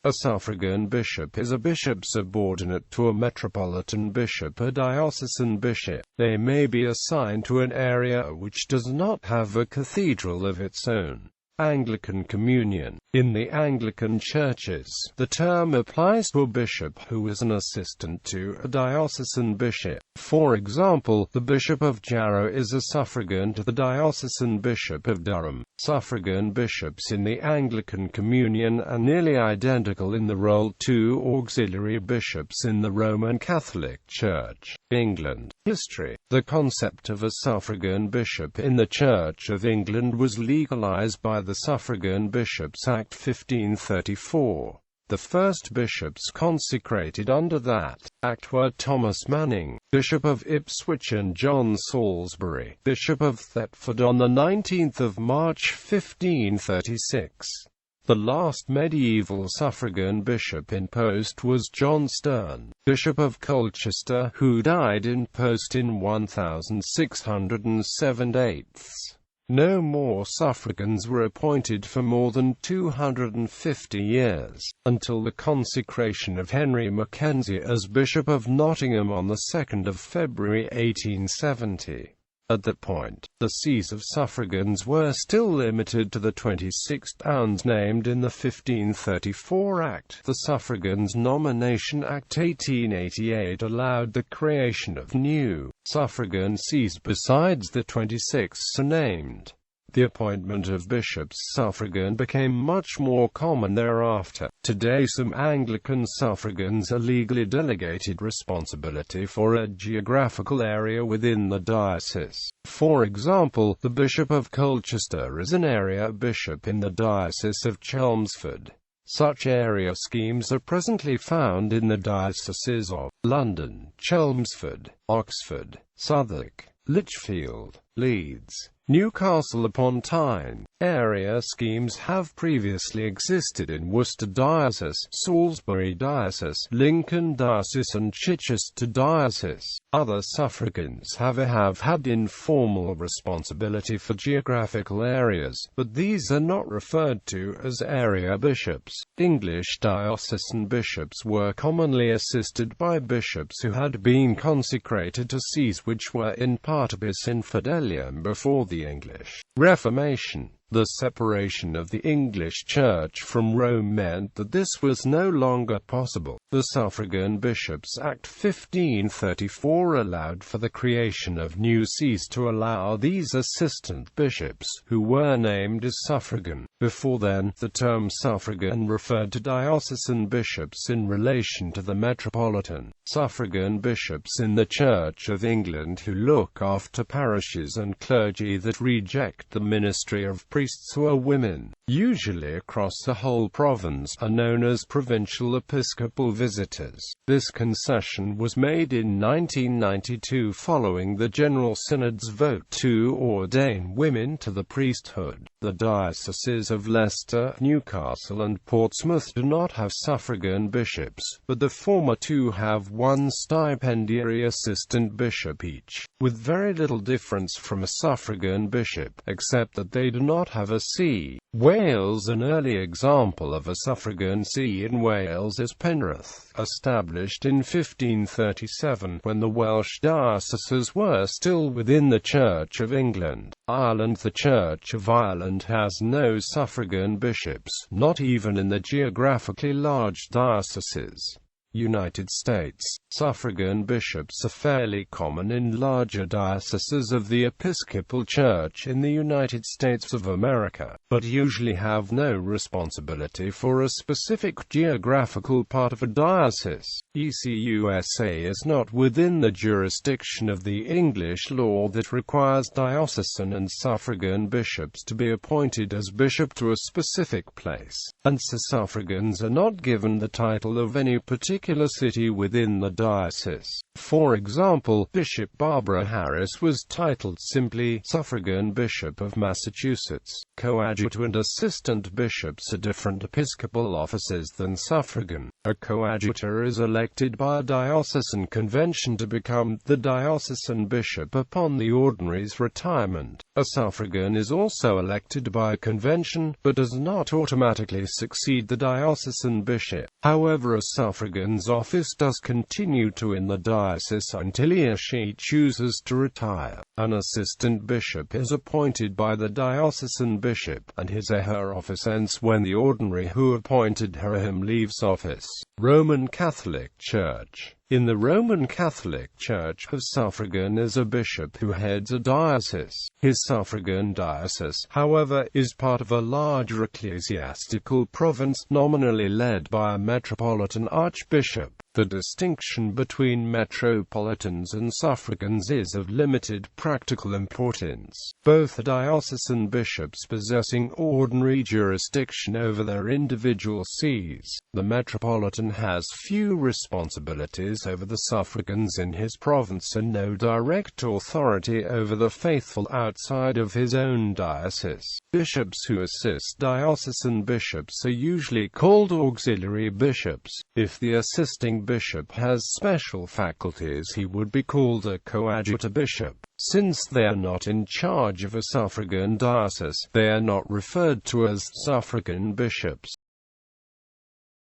A suffragan bishop is a bishop subordinate to a metropolitan bishop, a diocesan bishop. They may be assigned to an area which does not have a cathedral of its own. Anglican communion. In the Anglican churches, the term applies to a bishop who is an assistant to a diocesan bishop. For example, the Bishop of Jarrow is a suffragan to the diocesan Bishop of Durham. Suffragan bishops in the Anglican communion are nearly identical in the role to auxiliary bishops in the Roman Catholic Church. England. History. The concept of a suffragan bishop in the Church of England was legalized by the Suffragan Bishops Act 1534. The first bishops consecrated under that act were Thomas Manning, Bishop of Ipswich, and John Salisbury, Bishop of Thetford, on 19 March 1536. The last medieval suffragan bishop in post was John Stern, Bishop of Colchester, who died in post in 1607. No more suffragans were appointed for more than 250 years, until the consecration of Henry Mackenzie as Bishop of Nottingham on 2 February 1870. At that point, the sees of suffragans were still limited to the 26 towns named in the 1534 Act. The Suffragans Nomination Act 1888 allowed the creation of new suffragan sees besides the 26 named. The appointment of bishops suffragan became much more common thereafter. Today some Anglican suffragans are legally delegated responsibility for a geographical area within the diocese. For example, the Bishop of Colchester is an area bishop in the Diocese of Chelmsford. Such area schemes are presently found in the dioceses of London, Chelmsford, Oxford, Southwark, Lichfield, Leeds, Newcastle upon Tyne. Area schemes have previously existed in Worcester Diocese, Salisbury Diocese, Lincoln Diocese, and Chichester Diocese. Other suffragans have had informal responsibility for geographical areas, but these are not referred to as area bishops. English diocesan bishops were commonly assisted by bishops who had been consecrated to sees which were in partibus infidelium before the English Reformation. The separation of the English Church from Rome meant that this was no longer possible. The Suffragan Bishops Act 1534 allowed for the creation of new sees to allow these assistant bishops, who were named as suffragan. Before then, the term suffragan referred to diocesan bishops in relation to the metropolitan. Suffragan bishops in the Church of England who look after parishes and clergy that reject the ministry of priests who are women, usually across the whole province, are known as provincial episcopal visitors. This concession was made in 1992 following the General Synod's vote to ordain women to the priesthood. The dioceses of Leicester, Newcastle, and Portsmouth do not have suffragan bishops, but the former two have one stipendiary assistant bishop each, with very little difference from a suffragan bishop, except that they do not have a see. Wales. An early example of a suffragan see in Wales is Penrith, established in 1537, when the Welsh dioceses were still within the Church of England. Ireland. The Church of Ireland has no suffragan bishops, not even in the geographically large dioceses. United States. Suffragan bishops are fairly common in larger dioceses of the Episcopal Church in the United States of America, but usually have no responsibility for a specific geographical part of a diocese. ECUSA is not within the jurisdiction of the English law that requires diocesan and suffragan bishops to be appointed as bishop to a specific place, and so suffragans are not given the title of any particular city within the diocese. For example, Bishop Barbara Harris was titled simply Suffragan Bishop of Massachusetts. Coadjutor and assistant bishops are different episcopal offices than suffragan. A coadjutor is elected by a diocesan convention to become the diocesan bishop upon the ordinary's retirement. A suffragan is also elected by a convention, but does not automatically succeed the diocesan bishop. However, a suffragan's office does continue in the diocese until he or she chooses to retire. An assistant bishop is appointed by the diocesan bishop, and his or her office ends when the ordinary who appointed her or him leaves office. Roman Catholic Church. In the Roman Catholic Church, a suffragan is a bishop who heads a diocese. His suffragan diocese, however, is part of a larger ecclesiastical province, nominally led by a metropolitan archbishop. The distinction between metropolitans and suffragans is of limited practical importance, both diocesan bishops possessing ordinary jurisdiction over their individual sees. The metropolitan has few responsibilities over the suffragans in his province and no direct authority over the faithful outside of his own diocese. Bishops who assist diocesan bishops are usually called auxiliary bishops. If the assisting bishop has special faculties, he would be called a coadjutor bishop. Since they are not in charge of a suffragan diocese, they are not referred to as suffragan bishops.